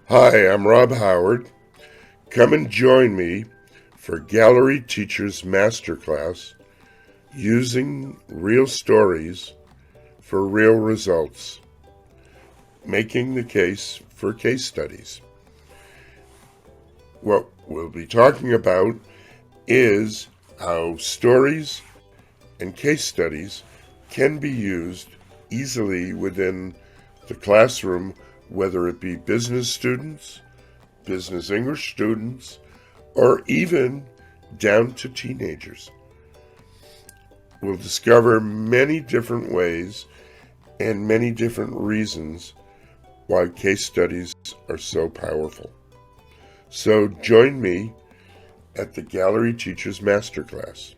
Hi, I'm Rob Howard. Come and join me for Gallery Teachers Masterclass using real stories for real results, making the case for case studies. What we'll be talking about is how stories and case studies can be used easily within the classroom, whether it be business students, business English students, or even down to teenagers. We'll discover many different ways and many different reasons why case studies are so powerful. So join me at the Gallery Teachers Masterclass.